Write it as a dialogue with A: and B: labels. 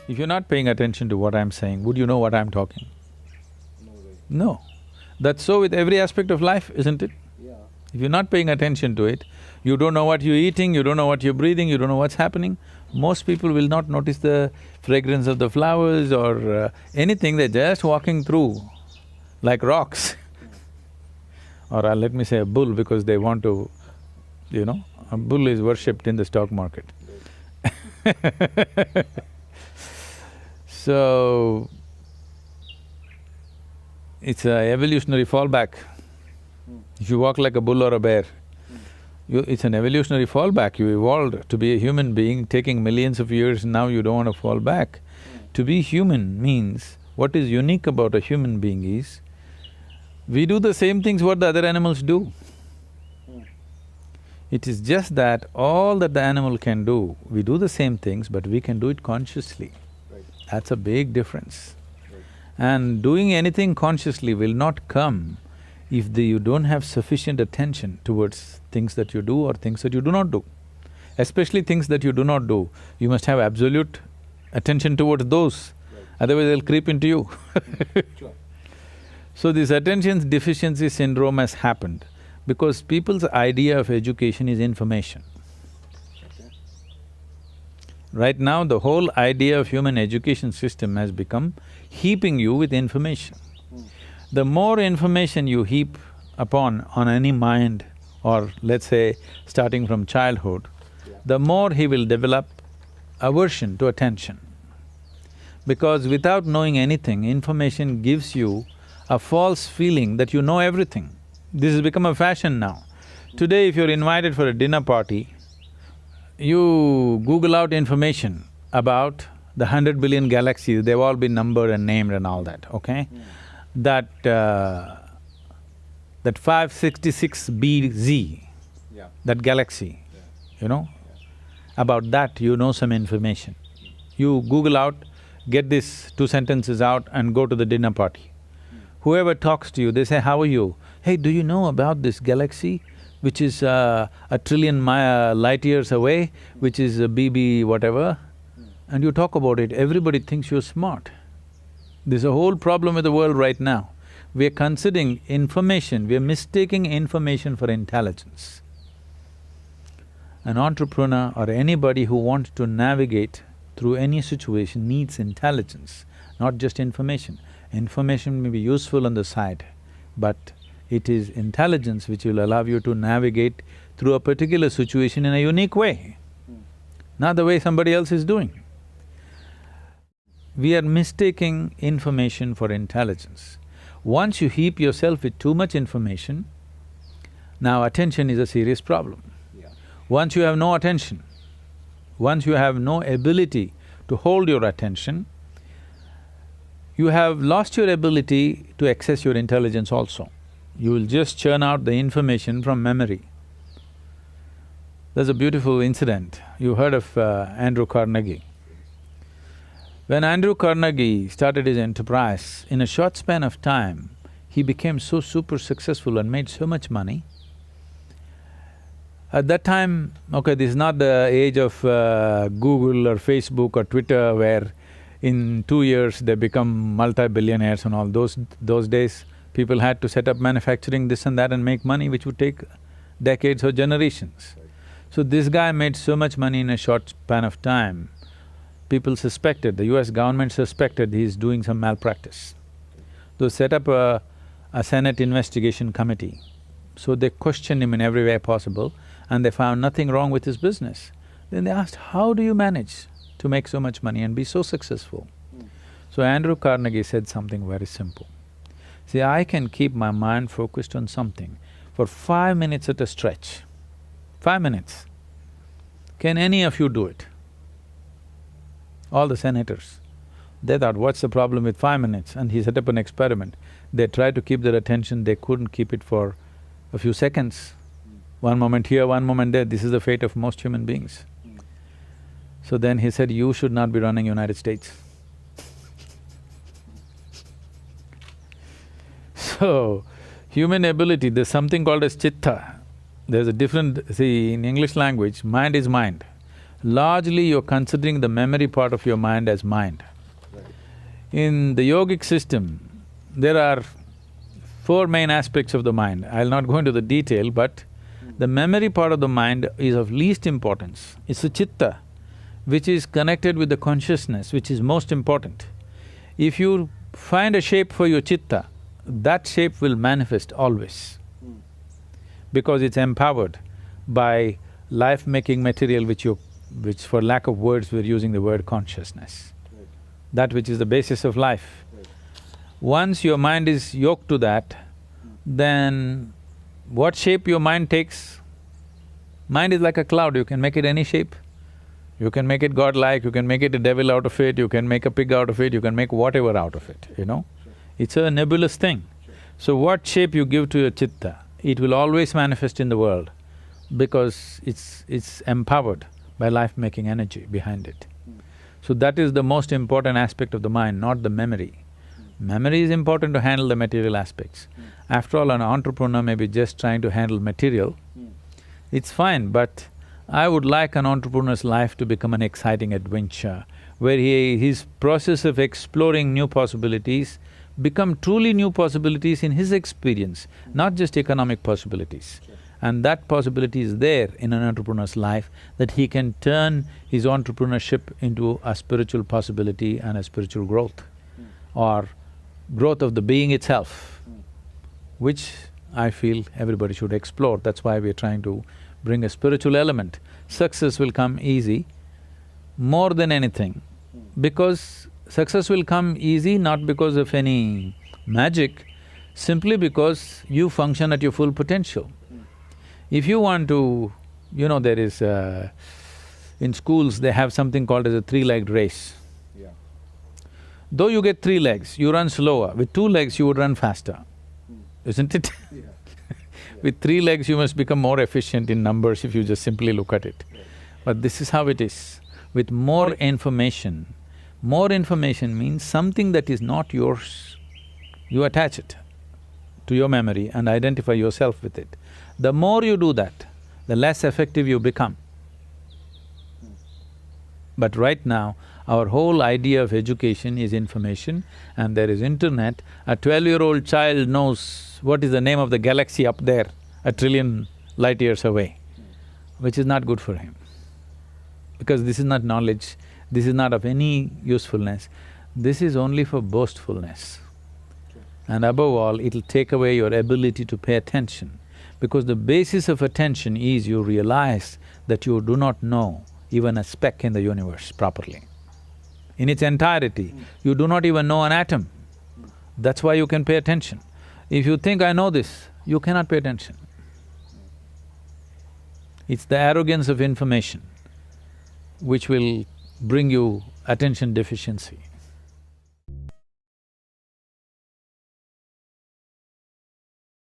A: If you're not paying attention to what I'm saying, would you know what I'm talking?
B: No way.
A: No. That's so with every aspect of life, isn't it?
B: Yeah.
A: If you're not paying attention to it, you don't know what you're eating, you don't know what you're breathing, you don't know what's happening. Most people will not notice the fragrance of the flowers or anything, they're just walking through like rocks. Or let me say a bull because they want to, a bull is worshipped in the stock market. So, it's a evolutionary fallback. If you walk like a bull or a bear, it's an evolutionary fallback. You evolved to be a human being, taking millions of years, now you don't want to fall back. To be human means, what is unique about a human being is, we do the same things what the other animals do. It is just that all that the animal can do, we do the same things, but we can do it consciously.
B: Right.
A: That's a big difference.
B: Right.
A: And doing anything consciously will not come if you don't have sufficient attention towards things that you do or things that you do not do. Especially things that you do not do, you must have absolute attention towards those,
B: Right.
A: otherwise they'll creep into you.
B: Sure.
A: So this attention deficiency syndrome has happened because people's idea of education is information.
B: Okay.
A: Right now, the whole idea of human education system has become heaping you with information. The more information you heap on any mind, or let's say starting from childhood, the more he will develop aversion to attention. Because without knowing anything, information gives you a false feeling that you know everything. This has become a fashion now. Today, if you're invited for a dinner party, you Google out information about the 100 billion galaxies, they've all been numbered and named and all that, okay? That 566BZ,
B: Yeah.
A: that galaxy, about that you know some information. You Google out, get these 2 sentences out and go to the dinner party. Whoever talks to you, they say, how are you? Hey, do you know about this galaxy which is a trillion light years away, which is a BB whatever? And you talk about it, everybody thinks you're smart. There's a whole problem with the world right now. We're considering information, we're mistaking information for intelligence. An entrepreneur or anybody who wants to navigate through any situation needs intelligence, not just information. Information may be useful on the side, but it is intelligence which will allow you to navigate through a particular situation in a unique way, not the way somebody else is doing. We are mistaking information for intelligence. Once you heap yourself with too much information, now attention is a serious problem.
B: Yeah.
A: Once you have no attention, once you have no ability to hold your attention, you have lost your ability to access your intelligence also. You will just churn out the information from memory. There's a beautiful incident. You heard of Andrew Carnegie. When Andrew Carnegie started his enterprise, in a short span of time, he became so super successful and made so much money. At that time, okay, this is not the age of Google or Facebook or Twitter where in 2 years they become multi-billionaires and all. Those days, people had to set up manufacturing this and that and make money which would take decades or generations. So this guy made so much money in a short span of time, people suspected, the US government suspected he's doing some malpractice. They set up a Senate investigation committee. So they questioned him in every way possible and they found nothing wrong with his business. Then they asked, how do you manage to make so much money and be so successful? So Andrew Carnegie said something very simple. See, I can keep my mind focused on something for 5 minutes at a stretch. 5 minutes. Can any of you do it? All the senators. They thought, what's the problem with 5 minutes? And he set up an experiment. They tried to keep their attention, they couldn't keep it for a few seconds. One moment here, one moment there, this is the fate of most human beings. So then he said, you should not be running United States. So, human ability, there's something called as chitta. There's a different… see, in English language, mind is mind. largely you're considering the memory part of your mind as mind.
B: Right.
A: In the yogic system, there are four main aspects of the mind. I'll not go into the detail, but the memory part of the mind is of least importance. It's the chitta, which is connected with the consciousness, which is most important. If you find a shape for your chitta, that shape will manifest always, because it's empowered by life-making material which for lack of words we're using the word consciousness,
B: Right.
A: that which is the basis of life.
B: Right.
A: Once your mind is yoked to that, then what shape your mind takes, mind is like a cloud, you can make it any shape. You can make it godlike, you can make it a devil out of it, you can make a pig out of it, you can make whatever out of it, you know?
B: Sure.
A: It's a nebulous thing.
B: Sure.
A: So what shape you give to your chitta, it will always manifest in the world because it's empowered by life-making energy behind it. So that is the most important aspect of the mind, not the memory. Memory is important to handle the material aspects. After all, an entrepreneur may be just trying to handle material, it's fine, but I would like an entrepreneur's life to become an exciting adventure, where his process of exploring new possibilities become truly new possibilities in his experience, not just economic possibilities.
B: Sure.
A: And that possibility is there in an entrepreneur's life, that he can turn his entrepreneurship into a spiritual possibility and a spiritual growth, or growth of the being itself, which I feel everybody should explore. That's why we're trying to bring a spiritual element. Success will come easy more than anything, because success will come easy not because of any magic, simply because you function at your full potential. If you want to… there is… in schools they have something called as a three-legged race.
B: Yeah.
A: Though you get 3 legs, you run slower. With 2 legs, you would run faster, isn't it?
B: Yeah.
A: With 3 legs, you must become more efficient in numbers if you just simply look at it.
B: Right.
A: But this is how it is. With more information means something that is not yours, you attach it to your memory and identify yourself with it. The more you do that, the less effective you become. But right now, our whole idea of education is information, and there is internet. A 12-year-old child knows what is the name of the galaxy up there, a trillion light years away, which is not good for him. Because this is not knowledge, this is not of any usefulness, this is only for boastfulness. And above all, it'll take away your ability to pay attention, because the basis of attention is you realize that you do not know even a speck in the universe properly. In its entirety, you do not even know an atom. That's why you can pay attention. If you think, I know this, you cannot pay attention. It's the arrogance of information which will bring you attention deficiency.